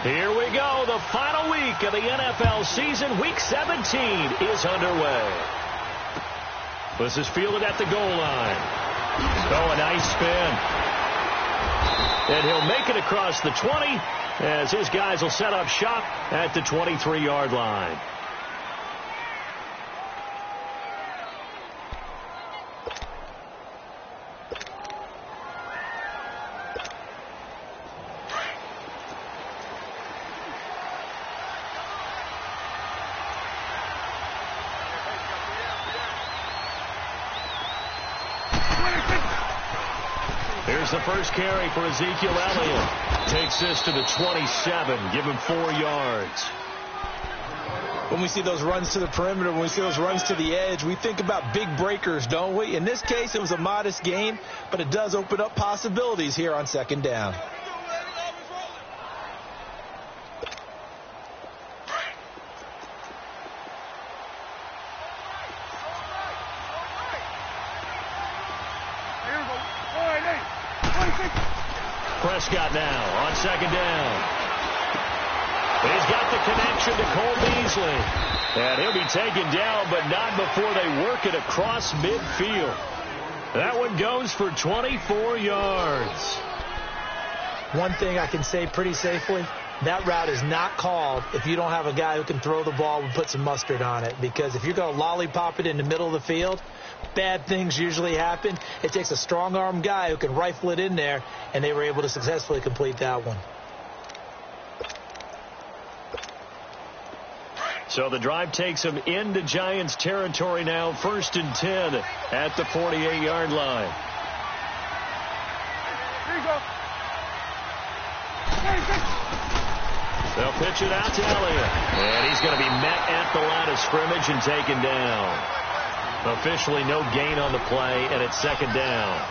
Here we go. The final week of the NFL season. Week 17 is underway. This is fielded at the goal line. Oh, a nice spin. And he'll make it across the 20 as his guys will set up shop at the 23-yard line. Here's the first carry for Ezekiel Elliott. Takes this to the 27. Give him 4 yards. When we see those runs to the perimeter, when we see those runs to the edge, we think about big breakers, don't we? In this case, it was a modest gain, but it does open up possibilities here on second down. Prescott now on second down. He's got the connection to Cole Beasley. And he'll be taken down, but not before they work it across midfield. That one goes for 24 yards. One thing I can say pretty safely, that route is not called if you don't have a guy who can throw the ball and put some mustard on it. Because if you're going to lollipop it in the middle of the field, bad things usually happen. It takes a strong-arm guy who can rifle it in there, and they were able to successfully complete that one. So the drive takes them into Giants territory now, 1st and 10 at the 48-yard line. Here you go. They'll pitch it out to Elliott. And he's going to be met at the line of scrimmage and taken down. Officially no gain on the play, and it's second down.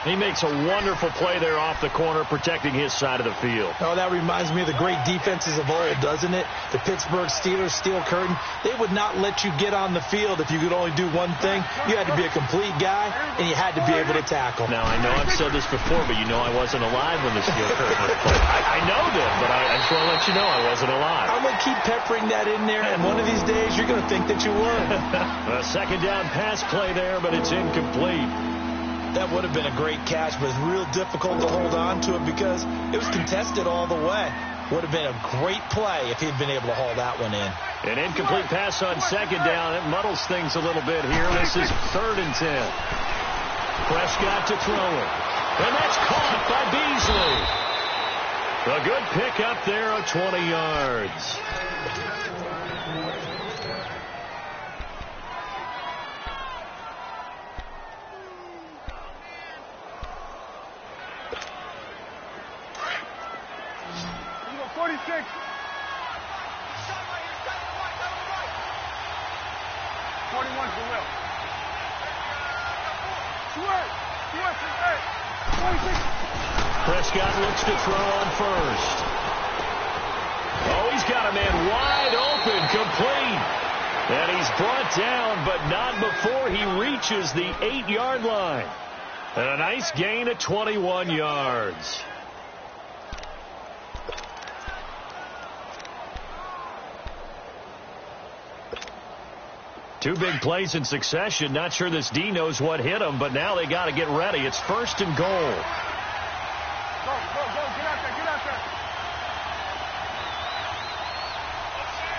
He makes a wonderful play there off the corner, protecting his side of the field. Oh, that reminds me of the great defenses of old, doesn't it? The Pittsburgh Steelers, steel curtain. They would not let you get on the field if you could only do one thing. You had to be a complete guy, and you had to be able to tackle. Now, I know I've said this before, but you know I wasn't alive when the steel curtain was played. I know that, but I just want to let you know I wasn't alive. I'm going to keep peppering that in there, and one of these days you're going to think that you were. A second down pass play there, but it's incomplete. That would have been a great catch, but it's real difficult to hold on to it because it was contested all the way. Would have been a great play if he'd been able to haul that one in. An incomplete pass on second down. It muddles things a little bit here. This is 3rd and 10. Prescott to throw it. And that's caught by Beasley. A good pick up there of 20 yards. Prescott looks to throw on first. Oh, he's got a man wide open, complete. And he's brought down, but not before he reaches the 8-yard line. And a nice gain of 21 yards. Two big plays in succession. Not sure this D knows what hit him, but now they got to get ready. It's 1st and goal. Go, get out there,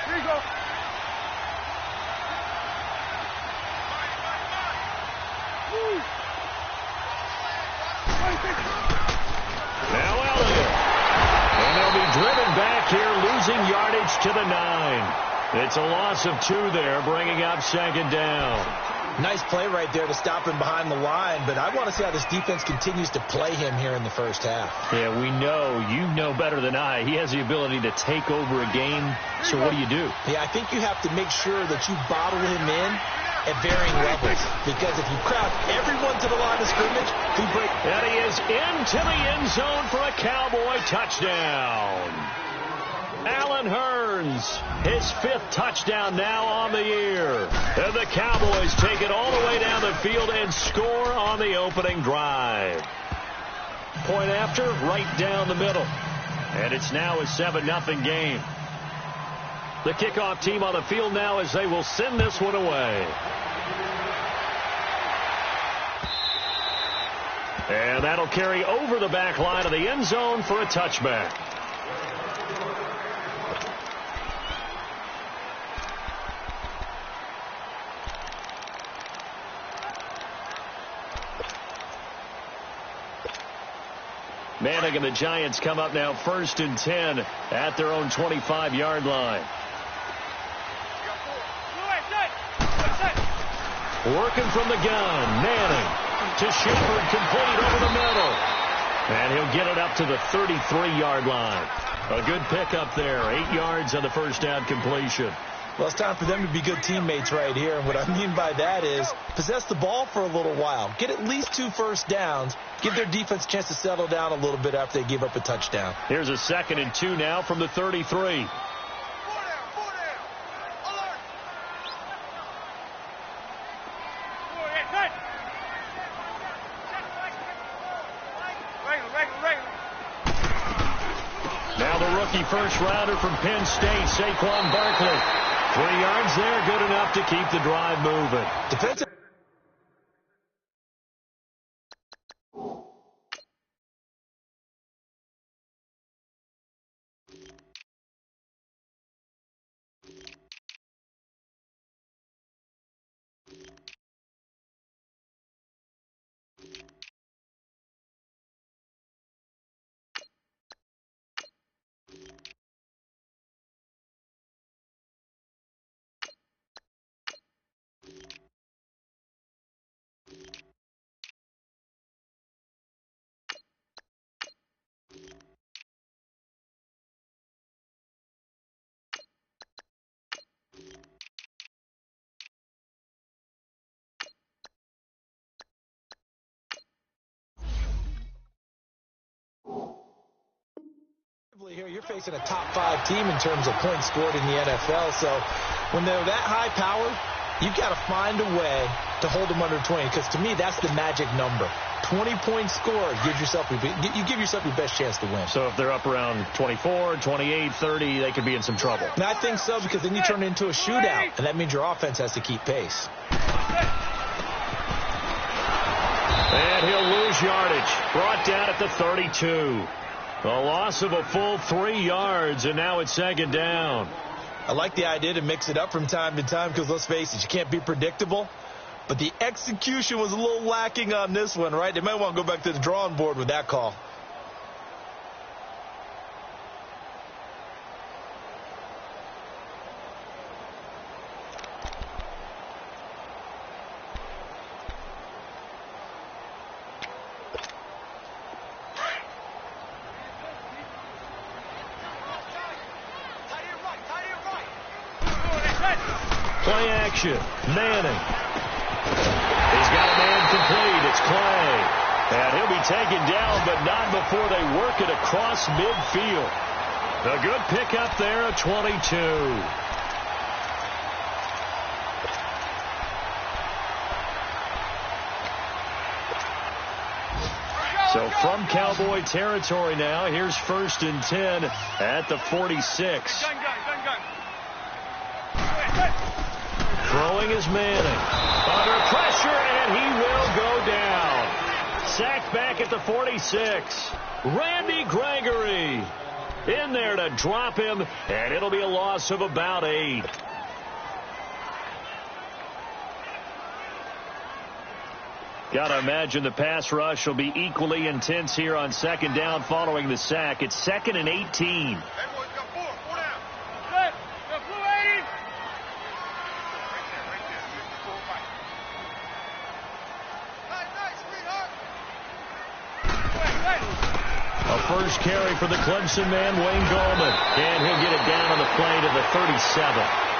Here you go. Now Elliott. And they'll be driven back here, losing yardage to the 9. It's a loss of 2 there, bringing up second down. Nice play right there to stop him behind the line, but I want to see how this defense continues to play him here in the first half. Yeah, we know. You know better than I. He has the ability to take over a game. So what do you do? Yeah, I think you have to make sure that you bottle him in at varying levels, because if you crowd everyone to the line of scrimmage, he breaks. And he is into the end zone for a Cowboy touchdown. Allen Hurns, his 5th touchdown now on the year. And the Cowboys take it all the way down the field and score on the opening drive. Point after, right down the middle. And it's now a 7-0 game. The kickoff team on the field now as they will send this one away. And that'll carry over the back line of the end zone for a touchback. Manning and the Giants come up now 1st and 10 at their own 25-yard line. Working from the gun, Manning to Shepard, complete over the middle. And he'll get it up to the 33-yard line. A good pickup there, 8 yards on the first down completion. Well, it's time for them to be good teammates right here. And what I mean by that is possess the ball for a little while. Get at least 2 first downs. Give their defense a chance to settle down a little bit after they give up a touchdown. Here's a 2nd and 2 now from the 33. Now the rookie first-rounder from Penn State, Saquon Barkley. 3 yards there, good enough to keep the drive moving. Defensive. Here you're facing a top 5 team in terms of points scored in the NFL. So when they're that high powered, you've got to find a way to hold them under 20. Because to me, that's the magic number. 20 points scored gives yourself you give yourself your best chance to win. So if they're up around 24, 28, 30, they could be in some trouble. And I think so, because then you turn it into a shootout, and that means your offense has to keep pace. And he'll lose yardage. Brought down at the 32. A loss of a full 3 yards, and now it's 2nd down. I like the idea to mix it up from time to time because, let's face it, you can't be predictable. But the execution was a little lacking on this one, right? They might want to go back to the drawing board with that call. Play action. Manning. He's got a man complete. It's Clay. And he'll be taken down, but not before they work it across midfield. A good pickup there at 22. So from Cowboy territory now, here's 1st and 10 at the 46. Throwing is Manning. Under pressure, and he will go down. Sacked back at the 46. Randy Gregory in there to drop him, and it'll be a loss of about 8. Got to imagine the pass rush will be equally intense here on 2nd down following the sack. It's 2nd and 18. First carry for the Clemson man, Wayne Gallman. And he'll get it down on the play to the 37.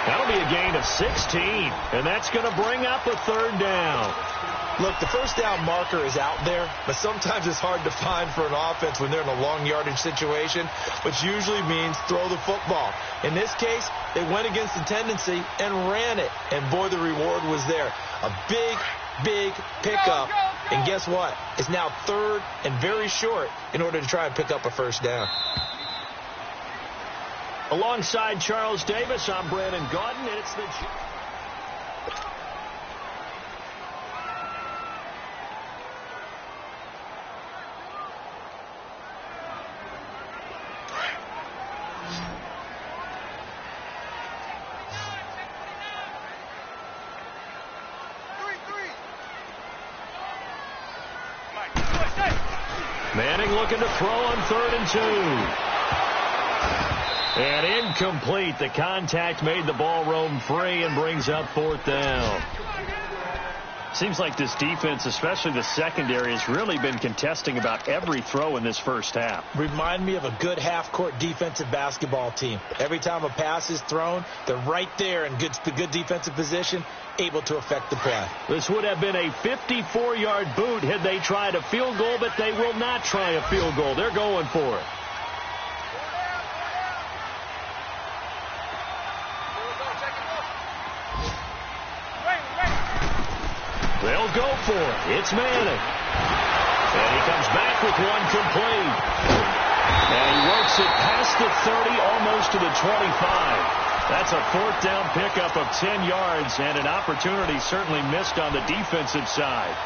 That'll be a gain of 16. And that's going to bring up a 3rd down. Look, the first down marker is out there, but sometimes it's hard to find for an offense when they're in a long yardage situation, which usually means throw the football. In this case, they went against the tendency and ran it. And boy, the reward was there. A big pickup. And guess what? It's now 3rd and very short in order to try and pick up a 1st down. Alongside Charles Davis, I'm Brandon Gaudin, and it's the... Manning looking to throw on 3rd and 2. And incomplete. The contact made the ball roam free and brings up 4th down. Seems like this defense, especially the secondary, has really been contesting about every throw in this first half. Remind me of a good half-court defensive basketball team. Every time a pass is thrown, they're right there in good defensive position, able to affect the play. This would have been a 54-yard boot had they tried a field goal, but they will not try a field goal. They're going for it. They'll go for it. It's Manning. And he comes back with one complete. And he works it past the 30, almost to the 25. That's a 4th down pickup of 10 yards and an opportunity certainly missed on the defensive side.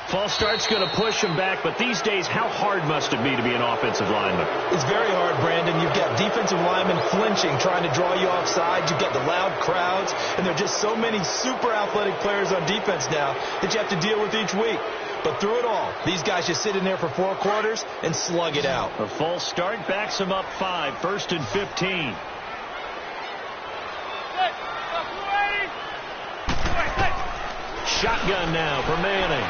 False start's going to push him back, but these days, how hard must it be to be an offensive lineman? It's very hard, Brandon. You've got defensive linemen flinching, trying to draw you offside. You've got the loud crowds, and there are just so many super athletic players on defense now that you have to deal with each week. But through it all, these guys just sit in there for 4 quarters and slug it out. A false start backs him up 5, 1st and 15. Shotgun now for Manning.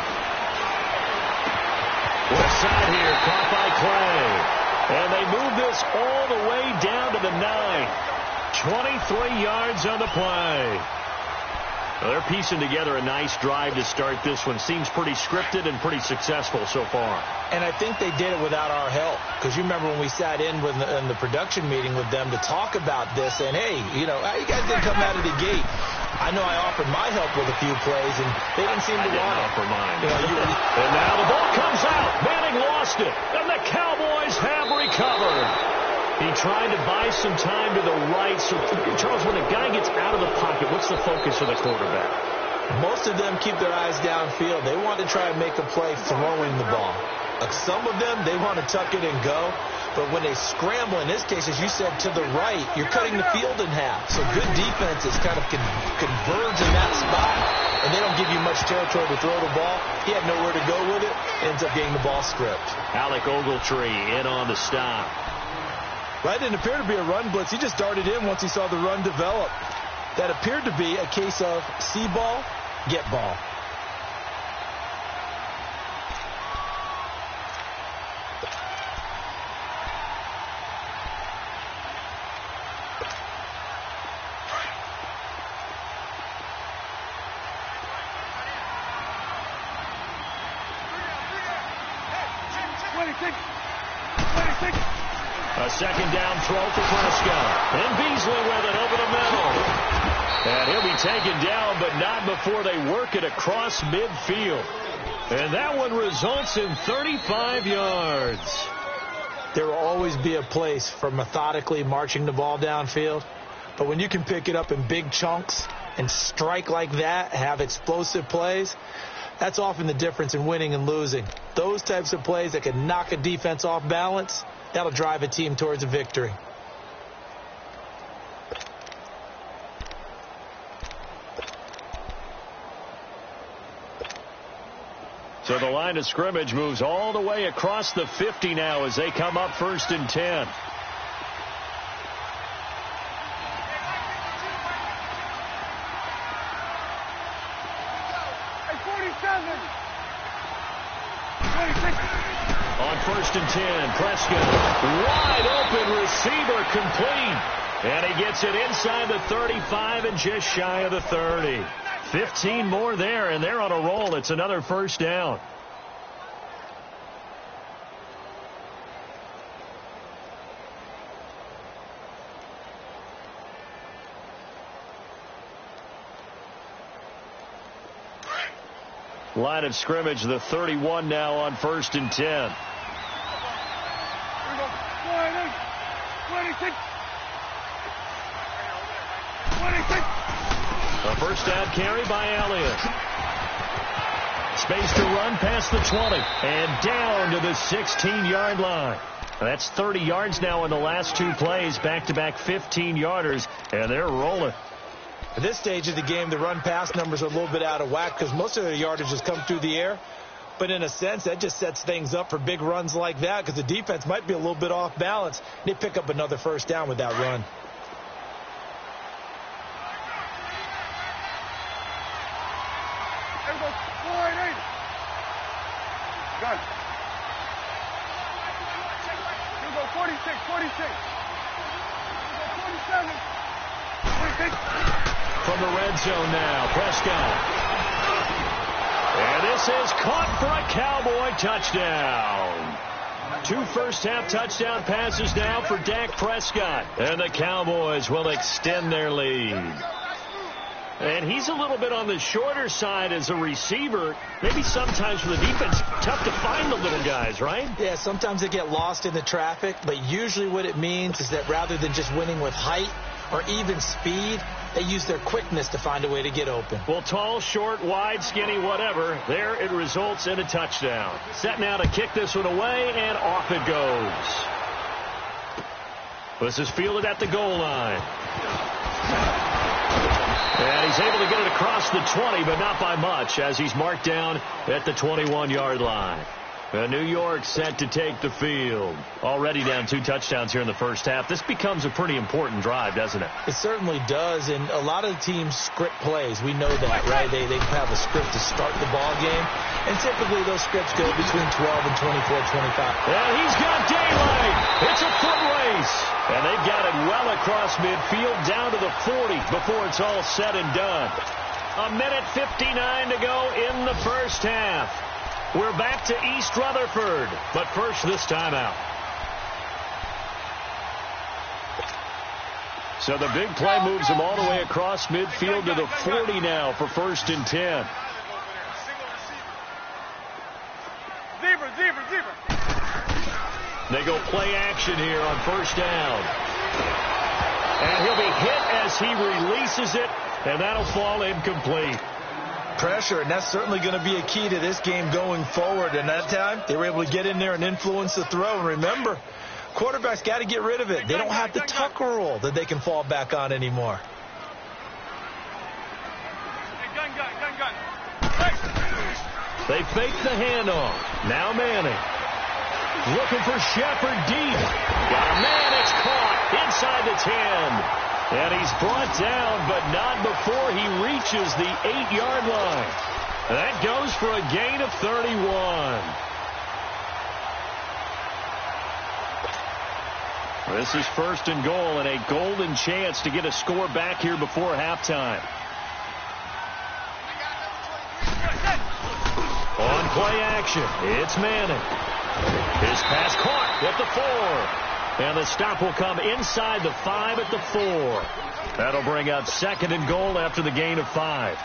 Left side here, caught by Clay. And they move this all the way down to the 9. 23 yards on the play. Well, they're piecing together a nice drive to start this one. Seems pretty scripted and pretty successful so far. And I think they did it without our help. Because you remember when we sat in the production meeting with them to talk about this. And, hey, you guys didn't come out of the gate. I know I offered my help with a few plays, and they didn't seem to want it. Offer mine. And now the ball comes out. Manning lost it, and the Cowboys have recovered. He tried to buy some time to the right. So, Charles, when a guy gets out of the pocket, what's the focus of the quarterback? Most of them keep their eyes downfield. They want to try and make a play throwing the ball. Some of them, they want to tuck it and go. But when they scramble, in this case, as you said, to the right, you're cutting the field in half. So good defenses kind of converge in that spot, and they don't give you much territory to throw the ball. He had nowhere to go with it. Ends up getting the ball stripped. Alec Ogletree in on the stop. That didn't appear to be a run blitz. He just darted in once he saw the run develop. That appeared to be a case of see ball, get ball. A second down throw for Prescott. And Beasley with it over the middle. And he'll be taken down, but not before they work it across midfield. And that one results in 35 yards. There will always be a place for methodically marching the ball downfield. But when you can pick it up in big chunks and strike like that, have explosive plays, that's often the difference in winning and losing. Those types of plays that can knock a defense off balance, that'll drive a team towards a victory. So the line of scrimmage moves all the way across the 50 now as they come up 1st and 10. On 1st and 10, Prescott, wide open receiver, complete. And he gets it inside the 35 and just shy of the 30. 15 more there, and they're on a roll. It's another first down. Line of scrimmage, the 31 now on 1st and 10. 26. A first down carry by Elliott. Space to run past the 20 and down to the 16-yard line. That's 30 yards now in the last two plays, back-to-back 15-yarders, and they're rolling. At this stage of the game, the run-pass numbers are a little bit out of whack because most of their yardage has come through the air. But in a sense, that just sets things up for big runs like that because the defense might be a little bit off balance. They pick up another first down with that run. There goes 4-8. Gun. Here go 46, 46. Here go 47. 46. From the red zone now, Prescott. And this is caught for a Cowboy touchdown. 2 first-half touchdown passes now for Dak Prescott. And the Cowboys will extend their lead. And he's a little bit on the shorter side as a receiver. Maybe sometimes for the defense, tough to find the little guys, right? Yeah, sometimes they get lost in the traffic, but usually what it means is that rather than just winning with height or even speed, they use their quickness to find a way to get open. Well, tall, short, wide, skinny, whatever, there it results in a touchdown. Set now to kick this one away, and off it goes. This is fielded at the goal line. And he's able to get it across the 20, but not by much, as he's marked down at the 21-yard line. New York set to take the field. Already down 2 touchdowns here in the first half. This becomes a pretty important drive, doesn't it? It certainly does, and a lot of the teams script plays. We know that, right? They have a script to start the ball game, and typically those scripts go between 12 and 24, 25. And he's got daylight. It's a foot race. And they've got it well across midfield down to the 40 before it's all said and done. 1:59 to go in the first half. We're back to East Rutherford, but first this time out. So the big play moves them all the way across midfield to the 40 now for 1st and 10. Zebra. They go play action here on 1st down. And he'll be hit as he releases it, and that'll fall incomplete. Pressure, and that's certainly going to be a key to this game going forward. And that time, they were able to get in there and influence the throw. And remember, quarterbacks got to get rid of it. They don't have the tucker rule that they can fall back on anymore. Gun. They fake the handoff. Now Manning. Looking for Shepard deep. Got a man, it's caught inside the 10. And he's brought down, but not before he reaches the 8-yard line. That goes for a gain of 31. This is 1st and goal and a golden chance to get a score back here before halftime. On play action, it's Manning. His pass caught at the 4. And the stop will come inside the 5 at the 4. That'll bring up 2nd and goal after the gain of 5.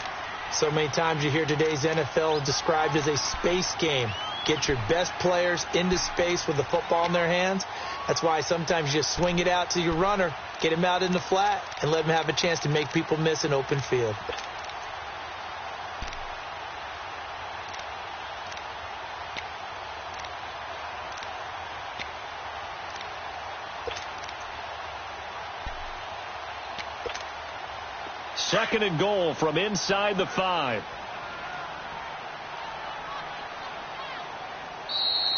So many times you hear today's NFL described as a space game. Get your best players into space with the football in their hands. That's why sometimes you just swing it out to your runner, get him out in the flat, and let him have a chance to make people miss an open field. Second and goal from inside the 5.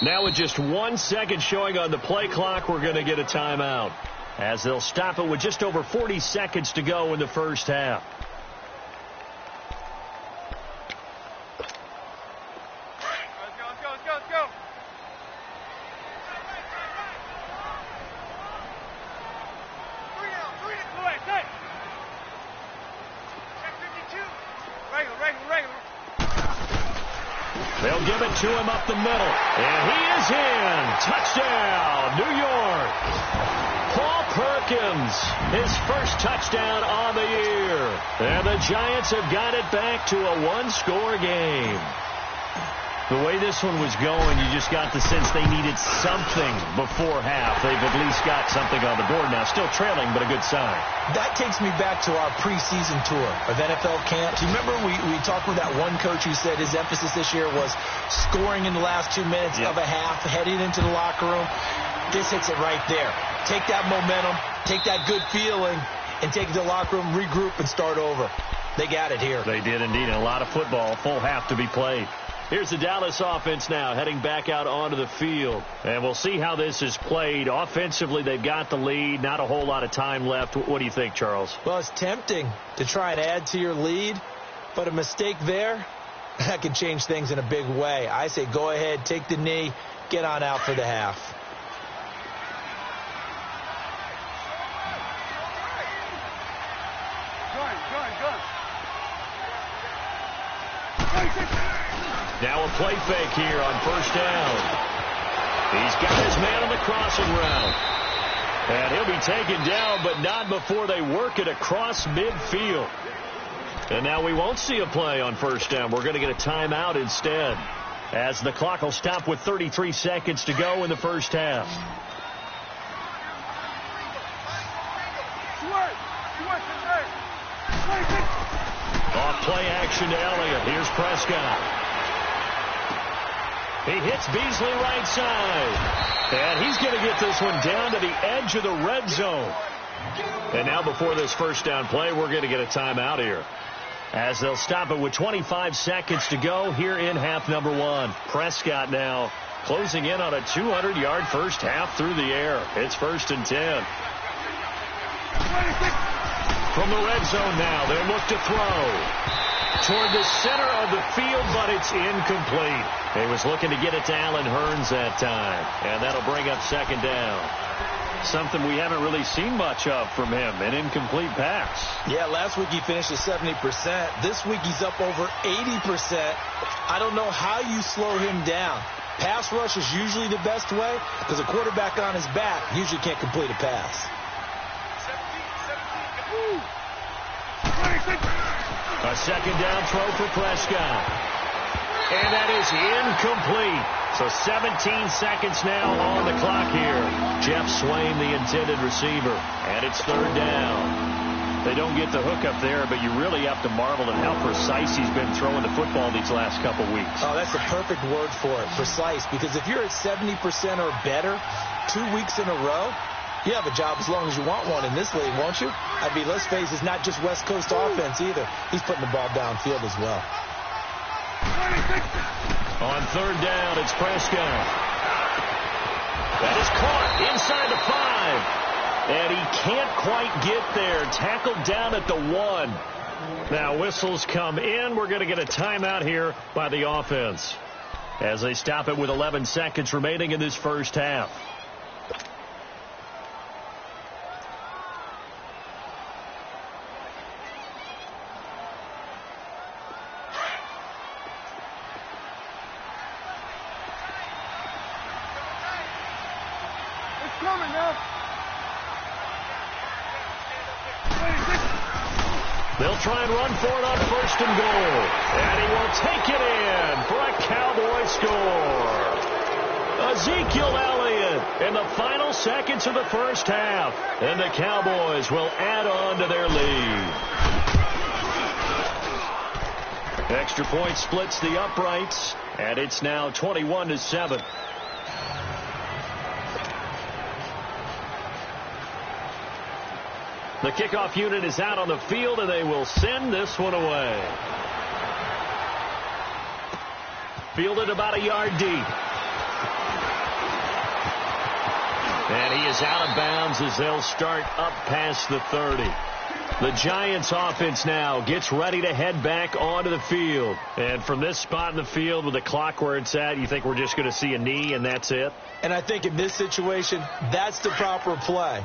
Now with just 1 second showing on the play clock, we're going to get a timeout, as they'll stop it with just over 40 seconds to go in the first half. Let's go. 3 now. They'll give it to him up the middle. And he is in. Touchdown, New York. Paul Perkins, his first touchdown on the year. And the Giants have got it back to a one-score game. The way this one was going, you just got the sense they needed something before half. They've at least got something on the board now. Still trailing, but a good sign. That takes me back to our preseason tour of NFL camps. You remember we talked with that one coach who said his emphasis this year was scoring in the last 2 minutes of a half, heading into the locker room. This hits it right there. Take that momentum, take that good feeling, and take it to the locker room, regroup, and start over. They got it here. They did indeed, and a lot of football, full half to be played. Here's the Dallas offense now heading back out onto the field. And we'll see how this is played. Offensively, they've got the lead. Not a whole lot of time left. What do you think, Charles? Well, it's tempting to try and add to your lead, but a mistake there, that can change things in a big way. I say go ahead, take the knee, get on out for the half. Now a play fake here on first down. He's got his man on the crossing route. And he'll be taken down, but not before they work it across midfield. And now we won't see a play on first down. We're going to get a timeout instead, as the clock will stop with 33 seconds to go in the first half. Off play action to Elliott. Here's Prescott. He hits Beasley right side. And he's going to get this one down to the edge of the red zone. And now before this first down play, we're going to get a timeout here, as they'll stop it with 25 seconds to go here in half number one. Prescott now closing in on a 200-yard first half through the air. It's 1st and 10. From the red zone now, they look to throw toward the center of the field, but it's incomplete. He was looking to get it to Allen Hurns that time, and that'll bring up second down. Something we haven't really seen much of from him, an incomplete pass. Yeah, last week he finished at 70%. This week he's up over 80%. I don't know how you slow him down. Pass rush is usually the best way, because a quarterback on his back usually can't complete a pass. A second down throw for Prescott. And that is incomplete. So 17 seconds now on the clock here. Jeff Swain, the intended receiver. And it's third down. They don't get the hook up there, but you really have to marvel at how precise he's been throwing the football these last couple weeks. Oh, that's the perfect word for it, precise. Because if you're at 70% or better 2 weeks in a row, you have a job as long as you want one in this league, won't you? I mean, let's face it, it's not just West Coast offense either. He's putting the ball downfield as well. On third down, it's Prescott. That is caught inside the 5. And he can't quite get there. Tackled down at the 1. Now whistles come in. We're going to get a timeout here by the offense, as they stop it with 11 seconds remaining in this first half. They'll try and run for it on first and goal. And he will take it in for a Cowboy score. Ezekiel Elliott in the final seconds of the first half. And the Cowboys will add on to their lead. Extra point splits the uprights. And it's now 21-7. The kickoff unit is out on the field, and they will send this one away. Fielded about a yard deep. And he is out of bounds as they'll start up past the 30. The Giants offense now gets ready to head back onto the field. And from this spot in the field with the clock where it's at, you think we're just going to see a knee and that's it? And I think in this situation, that's the proper play.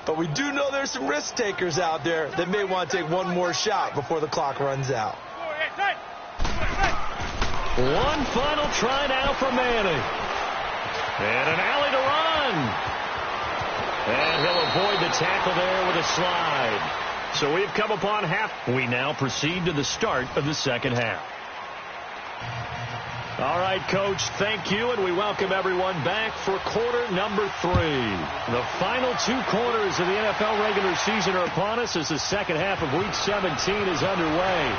But we do know there's some risk takers out there that may want to take one more shot before the clock runs out. One final try now for Manning. And an alley to run. And he'll avoid the tackle there with a slide. So we've come upon half. We now proceed to the start of the second half. All right, Coach, thank you, and we welcome everyone back for quarter number 3. The final 2 quarters of the NFL regular season are upon us as the second half of Week 17 is underway.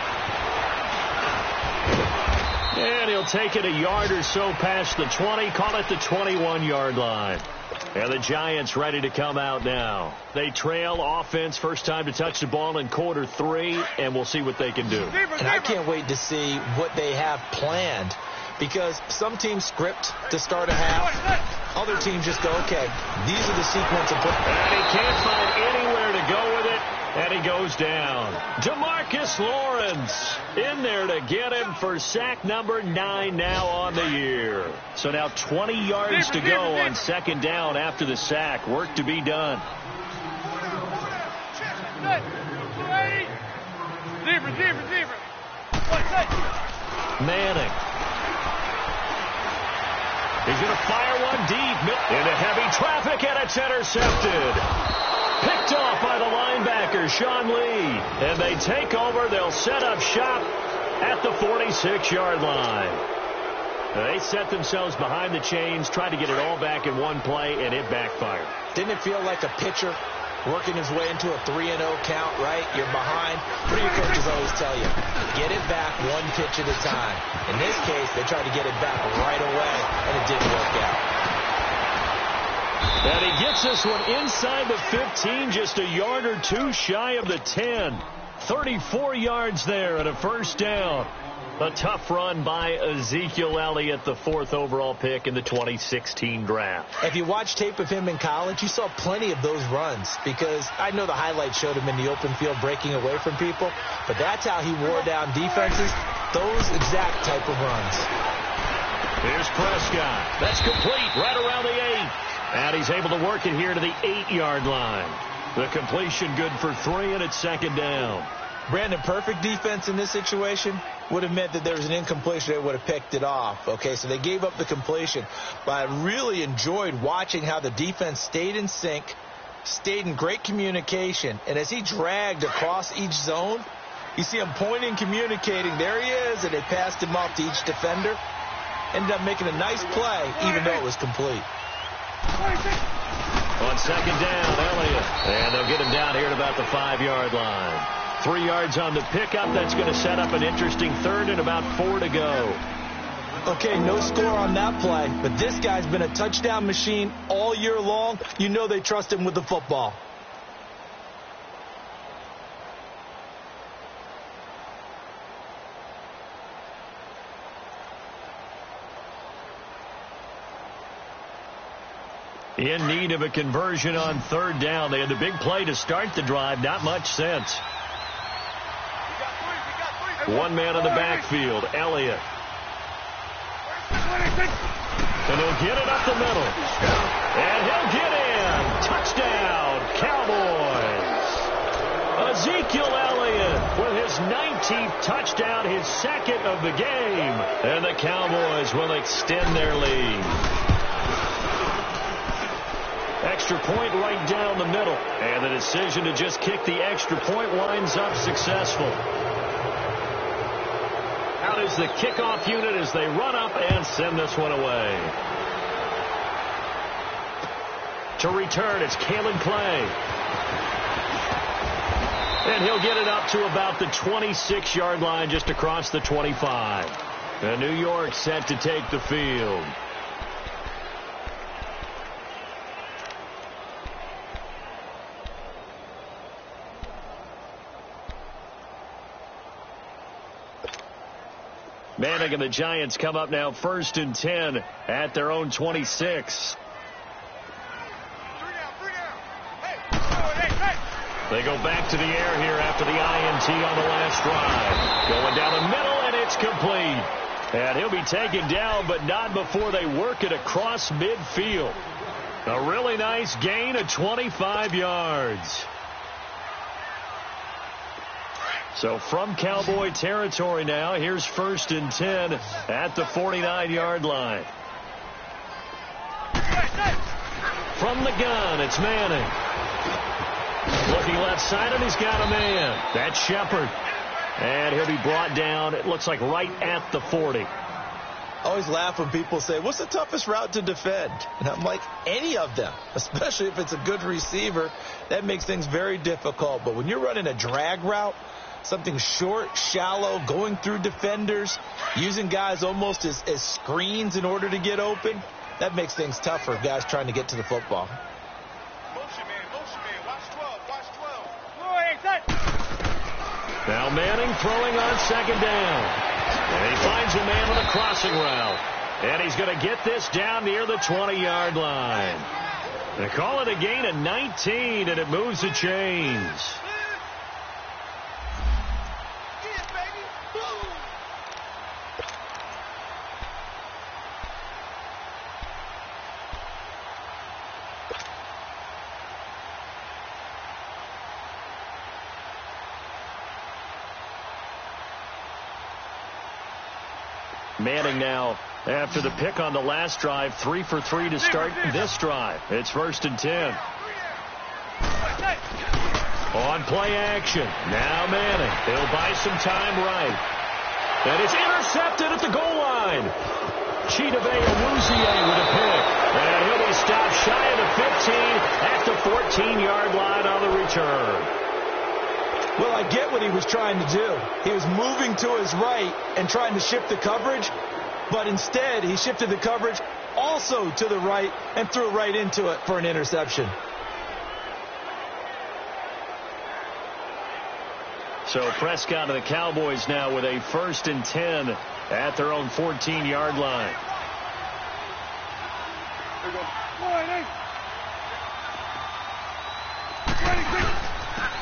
And he'll take it a yard or so past the 20, call it the 21-yard line. And the Giants ready to come out now. They trail offense, first time to touch the ball in quarter 3, and we'll see what they can do. And I can't wait to see what they have planned, because some teams script to start a half. Other teams just go, okay, these are the sequence of plays. And he can't find anywhere to go with it, and he goes down. DeMarcus Lawrence in there to get him for sack number 9 now on the year. So now 20 yards to go on second down after the sack. Work to be done. Manning. He's going to fire one deep into heavy traffic, and it's intercepted. Picked off by the linebacker, Sean Lee. And they take over. They'll set up shop at the 46-yard line. They set themselves behind the chains, tried to get it all back in one play, and it backfired. Didn't it feel like a pitcher working his way into a 3-0 count, right? You're behind. What do your coaches always tell you? Get it back one pitch at a time. In this case, they tried to get it back right away, and it didn't work out. And he gets this one inside the 15, just a yard or 2 shy of the 10. 34 yards there and a first down. A tough run by Ezekiel Elliott, the 4th overall pick in the 2016 draft. If you watch tape of him in college, you saw plenty of those runs, because I know the highlights showed him in the open field breaking away from people, but that's how he wore down defenses, those exact type of runs. Here's Prescott. That's complete right around the 8. And he's able to work it here to the 8-yard line. The completion good for 3, and it's second down. Brandon, perfect defense in this situation would have meant that there was an incompletion. They would have picked it off. Okay, so they gave up the completion. But I really enjoyed watching how the defense stayed in sync, stayed in great communication. And as he dragged across each zone, you see him pointing, communicating. There he is, and they passed him off to each defender. Ended up making a nice play, even though it was complete. On second down, Elliott. And they'll get him down here at about the 5-yard line. 3 yards on the pickup. That's going to set up an interesting third and about 4 to go. Okay, no score on that play, but this guy's been a touchdown machine all year long. You know they trust him with the football. In need of a conversion on third down. They had the big play to start the drive. Not much sense. One man in the backfield, Elliott. And he'll get it up the middle. And he'll get in. Touchdown, Cowboys. Ezekiel Elliott with his 19th touchdown, his 2nd of the game. And the Cowboys will extend their lead. Extra point right down the middle. And the decision to just kick the extra point winds up successful. Out is the kickoff unit as they run up and send this one away. To return, it's Kalen Clay. And he'll get it up to about the 26-yard line, just across the 25. And New York set to take the field. Manning and the Giants come up now 1st and 10 at their own 26. They go back to the air here after the INT on the last drive. Going down the middle, and it's complete. And he'll be taken down, but not before they work it across midfield. A really nice gain of 25 yards. So from Cowboy territory now, here's 1st and 10 at the 49-yard line. From the gun, it's Manning. Looking left side, and he's got a man. That's Shepard. And he'll be brought down, it looks like right at the 40. I always laugh when people say, what's the toughest route to defend? And I'm like, any of them, especially if it's a good receiver. That makes things very difficult. But when you're running a drag route, something short, shallow, going through defenders, using guys almost as screens in order to get open, that makes things tough for guys trying to get to the football. Motion man, watch 12, watch 12. Boy, set. Now Manning throwing on 2nd down. And he finds a man with a crossing route. And he's going to get this down near the 20-yard line. They call it a gain of 19, and it moves the chains. Manning now, after the pick on the last drive, 3 for 3 to start this drive. It's 1st and 10. On play action. Now Manning. He'll buy some time right. And it's intercepted at the goal line. Chidobe Awuzie with a pick. And he'll be stopped shy of the 15 at the 14-yard line on the return. Well, I get what he was trying to do. He was moving to his right and trying to shift the coverage, but instead he shifted the coverage also to the right and threw right into it for an interception. So Prescott and the Cowboys now with a 1st and 10 at their own 14-yard line. There we go.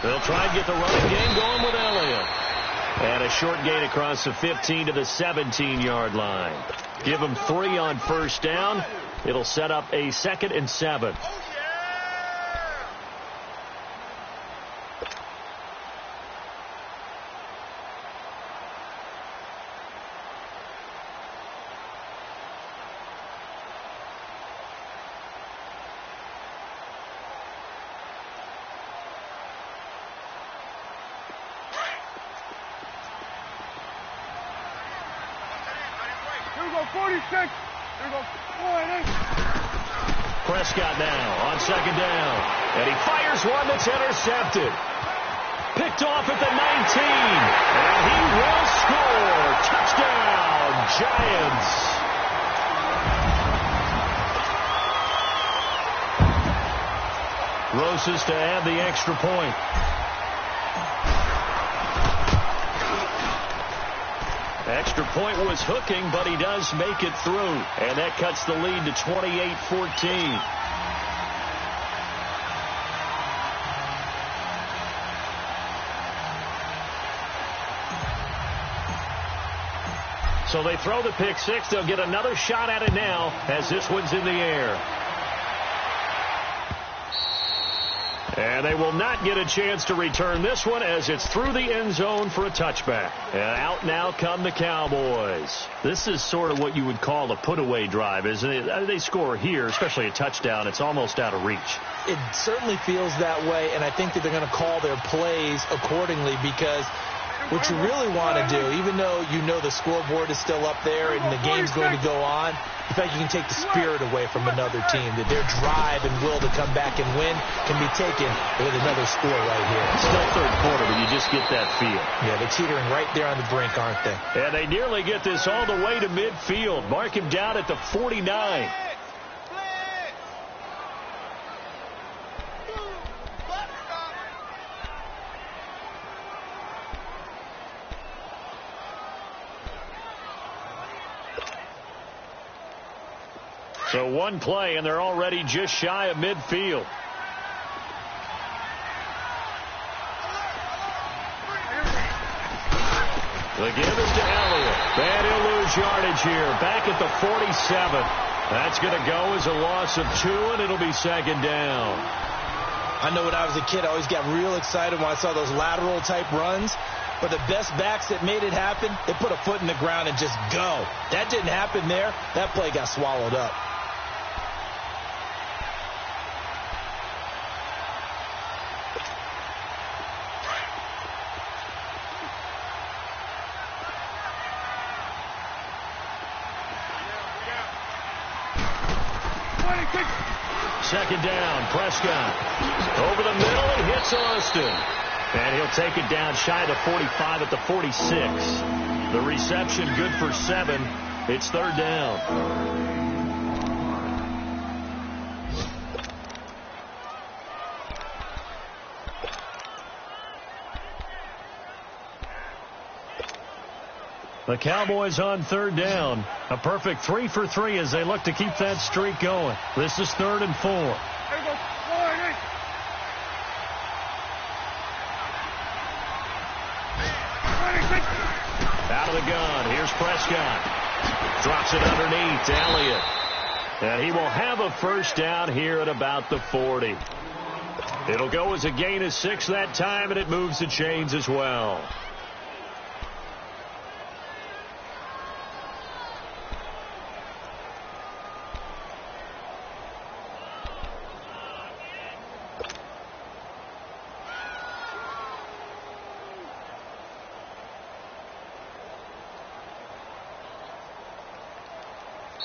They'll try and get the running game going with Elliott. And a short gain across the 15 to the 17-yard line. Give them 3 on 1st down. It'll set up a 2nd and 7. Here we go, 46. Here we go. Prescott now on 2nd down. And he fires one that's intercepted. Picked off at the 19. And he will score. Touchdown, Giants. Roses to add the extra point. Extra point was hooking, but he does make it through. And that cuts the lead to 28-14. So they throw the pick 6. They'll get another shot at it now as this one's in the air. And they will not get a chance to return this one as it's through the end zone for a touchback. And out now come the Cowboys. This is sort of what you would call a put-away drive, isn't it? They score here, especially a touchdown. It's almost out of reach. It certainly feels that way, and I think that they're going to call their plays accordingly because what you really want to do, even though you know the scoreboard is still up there and the game's going to go on, in fact, you can take the spirit away from another team, that their drive and will to come back and win can be taken with another score right here. Still third quarter, but you just get that feel. Yeah, they're teetering right there on the brink, aren't they? And they nearly get this all the way to midfield. Mark him down at the 49. So one play, and they're already just shy of midfield. The give is to Elliott. And he'll lose yardage here. Back at the 47. That's going to go as a loss of 2, and it'll be 2nd down. I know when I was a kid, I always got real excited when I saw those lateral-type runs. But the best backs that made it happen, they put a foot in the ground and just go. That didn't happen there. That play got swallowed up. Second down, Prescott. Over the middle, he hits Austin. And he'll take it down shy of the 45 at the 46. The reception good for 7. It's third down. The Cowboys on third down. A perfect 3 for 3 as they look to keep that streak going. This is 3rd and 4. Out of the gun. Here's Prescott. Drops it underneath to Elliott. And he will have a first down here at about the 40. It'll go as a gain of 6 that time, and it moves the chains as well.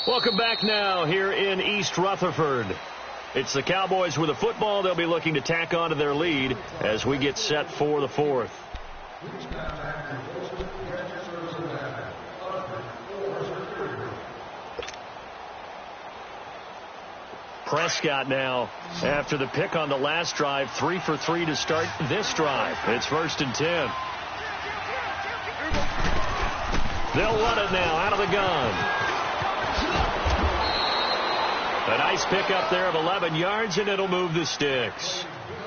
Welcome back now here in East Rutherford. It's the Cowboys with a football. They'll be looking to tack on to their lead as we get set for the 4th. Prescott now, after the pick on the last drive, 3 for 3 to start this drive. It's 1st and 10. They'll run it now out of the gun. A nice pickup there of 11 yards, and it'll move the sticks.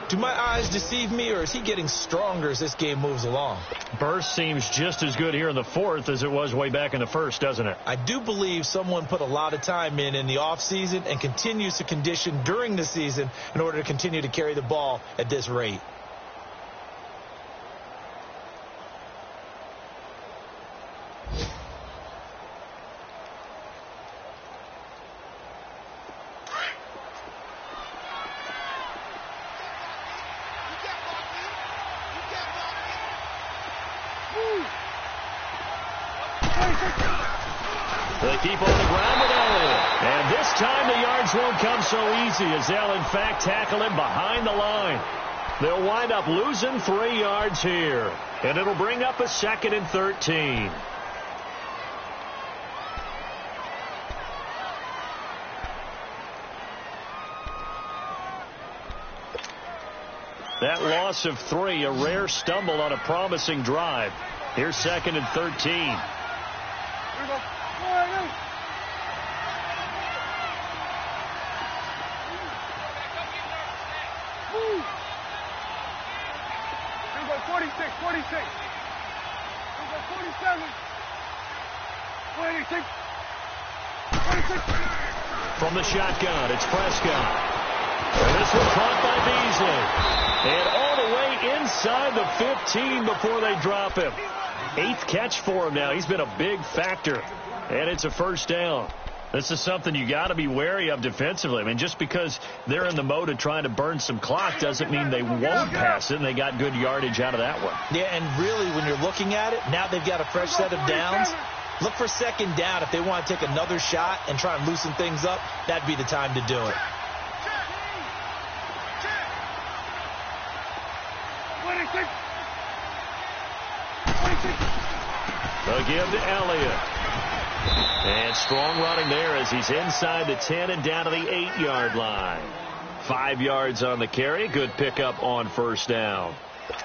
Do my eyes deceive me, or is he getting stronger as this game moves along? Burst seems just as good here in the 4th as it was way back in the 1st, doesn't it? I do believe someone put a lot of time in the offseason and continues to condition during the season in order to continue to carry the ball at this rate. They keep on the ground with Elliott. And this time the yards won't come so easy as they'll, in fact, tackle him behind the line. They'll wind up losing 3 yards here. And it'll bring up a 2nd and 13. That loss of 3, a rare stumble on a promising drive. Here's 2nd and 13. From the shotgun, it's Prescott. And this one caught by Beasley. And all the way inside the 15 before they drop him. 8th catch for him now. He's been a big factor. And it's a first down. This is something you got to be wary of defensively. I mean, just because they're in the mode of trying to burn some clock doesn't mean they won't pass it, and they got good yardage out of that one. Yeah, and really, when you're looking at it, now they've got a fresh set of downs. Look for 2nd down. If they want to take another shot and try and loosen things up, that'd be the time to do it. They'll give to Elliott. And strong running there as he's inside the 10 and down to the 8-yard line. 5 yards on the carry. Good pickup on first down.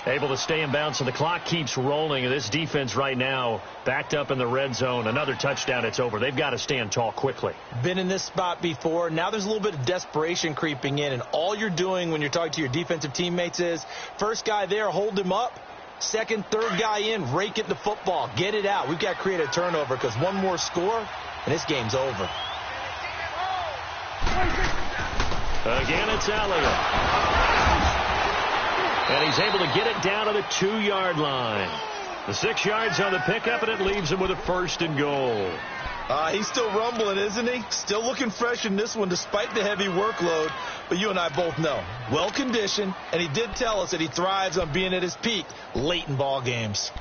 Able to stay in bounds, so the clock keeps rolling. And this defense right now backed up in the red zone. Another touchdown, it's over. They've got to stand tall quickly. Been in this spot before. Now there's a little bit of desperation creeping in. And all you're doing when you're talking to your defensive teammates is, first guy there, hold him up. 2nd, 3rd guy in, rake at the football. Get it out. We've got to create a turnover because one more score, and this game's over. Again, it's Elliott. And he's able to get it down to the 2-yard line. The 6 yards on the pickup, and it leaves him with a 1st and goal. He's still rumbling, isn't he? Still looking fresh in this one despite the heavy workload. But you and I both know, well-conditioned, and he did tell us that he thrives on being at his peak late in ball games.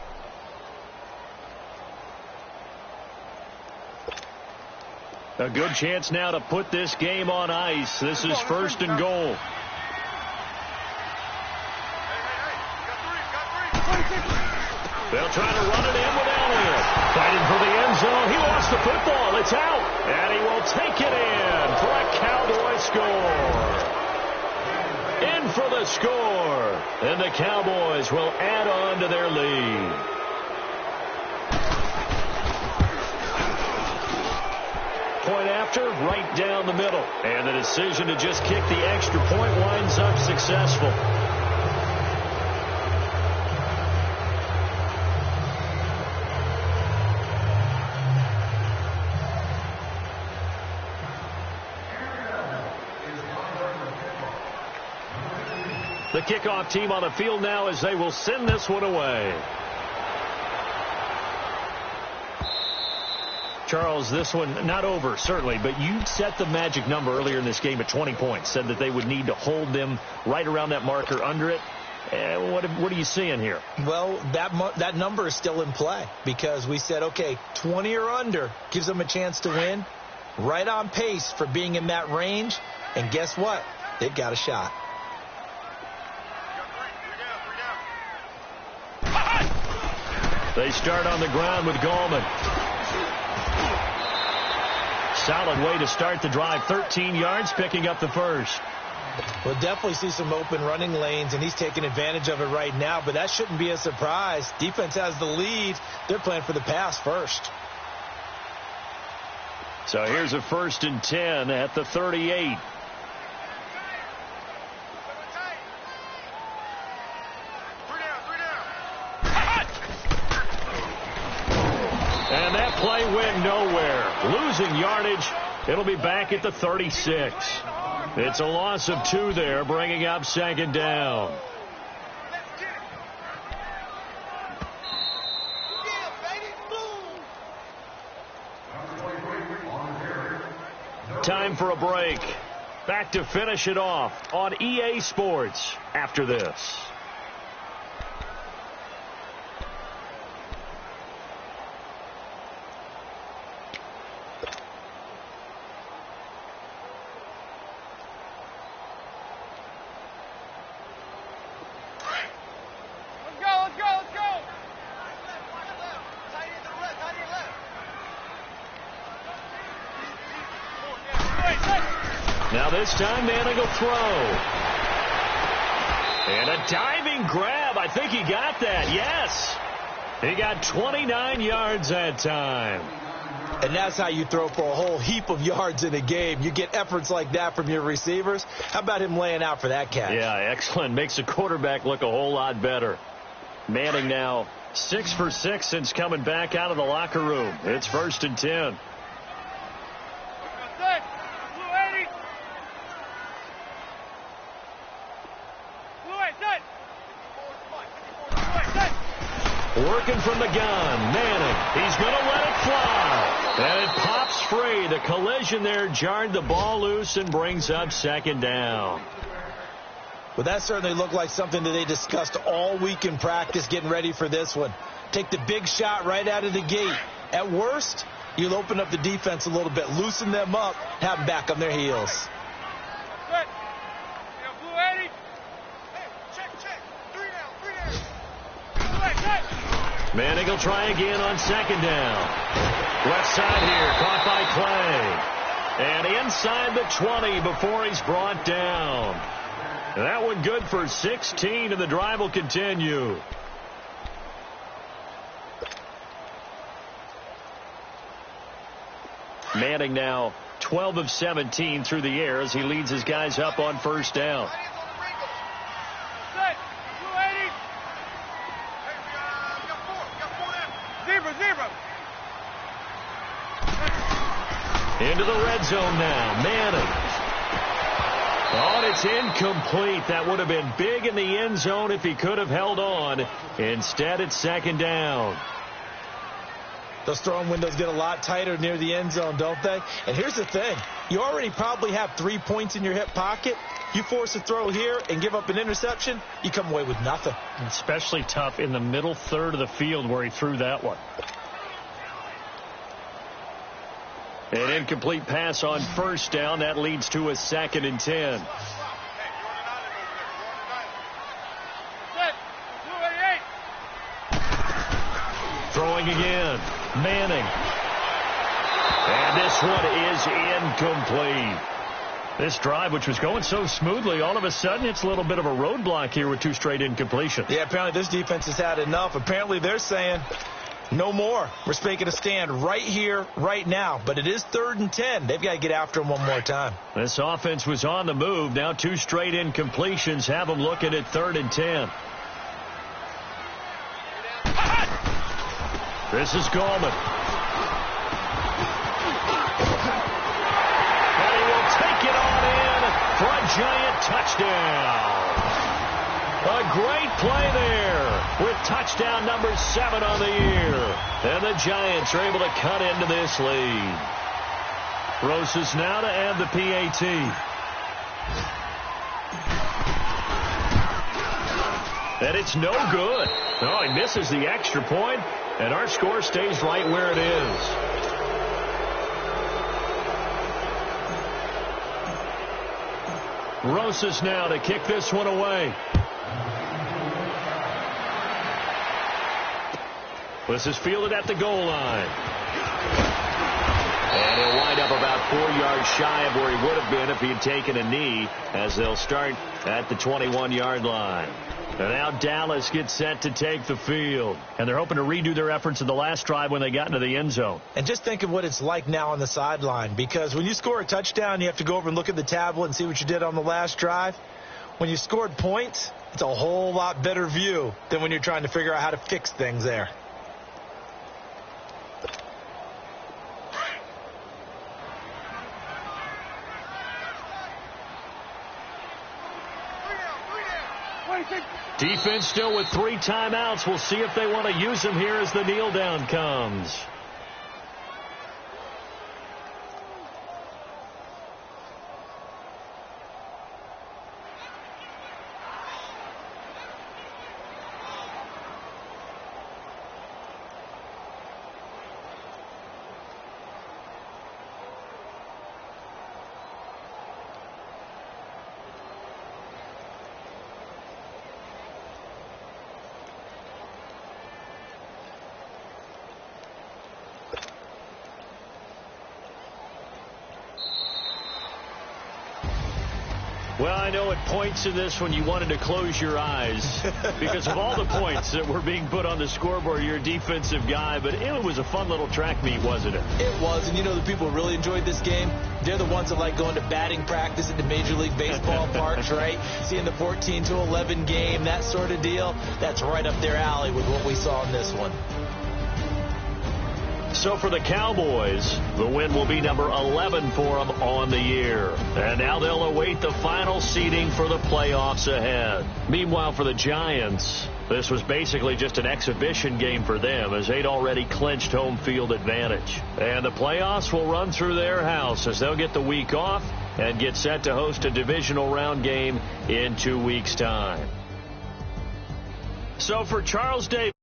A good chance now to put this game on ice. This is 1st and goal. They'll try to run it in with Elliott. Fighting for the end zone. He lost the football. It's out. And he will take it in for a Cowboy score. In for the score. And the Cowboys will add on to their lead. Point after, right down the middle. And the decision to just kick the extra point winds up successful. The kickoff team on the field now as they will send this one away. Charles, this one not over, certainly, but you set the magic number earlier in this game at 20 points. Said that they would need to hold them right around that marker under it. What are you seeing here? Well, that number is still in play because we said, okay, 20 or under gives them a chance to win. Right on pace for being in that range. And guess what? They've got a shot. They start on the ground with Gallman. Solid way to start the drive. 13 yards, picking up the 1st. We'll definitely see some open running lanes, and he's taking advantage of it right now, but that shouldn't be a surprise. Defense has the lead. They're playing for the pass first. So here's a 1st and 10 at the 38. And that play went nowhere. Losing yardage. It'll be back at the 36. It's a loss of 2 there, bringing up 2nd down. Time for a break. Back to finish it off on EA Sports after this. Now this time, Manning will throw. And a diving grab. I think he got that. Yes. He got 29 yards that time. And that's how you throw for a whole heap of yards in a game. You get efforts like that from your receivers. How about him laying out for that catch? Yeah, excellent. Makes the quarterback look a whole lot better. Manning now 6 for 6 since coming back out of the locker room. It's 1st and 10. Working from the gun, Manning. He's going to let it fly. And it pops free. The collision there jarred the ball loose and brings up 2nd down. Well, that certainly looked like something that they discussed all week in practice getting ready for this one. Take the big shot right out of the gate. At worst, you'll open up the defense a little bit, loosen them up, have them back on their heels. Manning will try again on 2nd down. Left side here, caught by Clay. And inside the 20 before he's brought down. And that one good for 16, and the drive will continue. Manning now 12 of 17 through the air as he leads his guys up on 1st down. Into the red zone now. Manning. Oh, and it's incomplete. That would have been big in the end zone if he could have held on. Instead, it's second down. Those throwing windows get a lot tighter near the end zone, don't they? And here's the thing. You already probably have 3 points in your hip pocket. You force a throw here and give up an interception, you come away with nothing. Especially tough in the middle third of the field where he threw that one. An incomplete pass on first down. That leads to a 2nd and 10. Throwing again. Manning. And this one is incomplete. This drive, which was going so smoothly, all of a sudden it's a little bit of a roadblock here with 2 straight incompletions. Yeah, apparently this defense has had enough. Apparently they're saying no more. We're making a stand right here, right now. But it is 3rd and 10. They've got to get after him one more time. This offense was on the move. Now 2 straight incompletions have them looking at 3rd and 10. This is Gallman. And he will take it on in for a giant touchdown. A great play there with touchdown number 7 on the year. And the Giants are able to cut into this lead. Rosas now to add the PAT. And it's no good. Oh, he misses the extra point, and our score stays right where it is. Rosas now to kick this one away. This is fielded at the goal line. And he'll wind up about 4 yards shy of where he would have been if he had taken a knee, as they'll start at the 21-yard line. And now Dallas gets set to take the field. And they're hoping to redo their efforts in the last drive when they got into the end zone. And just think of what it's like now on the sideline, because when you score a touchdown, you have to go over and look at the tablet and see what you did on the last drive. When you scored points, it's a whole lot better view than when you're trying to figure out how to fix things there. Defense still with 3 timeouts. We'll see if they want to use them here as the kneel down comes. Well, I know at points in this when you wanted to close your eyes because of all the points that were being put on the scoreboard. You're a defensive guy, but it was a fun little track meet, wasn't it? It was, and you know the people who really enjoyed this game? They're the ones that like going to batting practice at the Major League Baseball parks, right? Seeing the 14-11 game, that sort of deal. That's right up their alley with what we saw in this one. So for the Cowboys, the win will be number 11 for them on the year. And now they'll await the final seeding for the playoffs ahead. Meanwhile, for the Giants, this was basically just an exhibition game for them as they'd already clinched home field advantage. And the playoffs will run through their house as they'll get the week off and get set to host a divisional round game in 2 weeks' time. So for Charles Davis.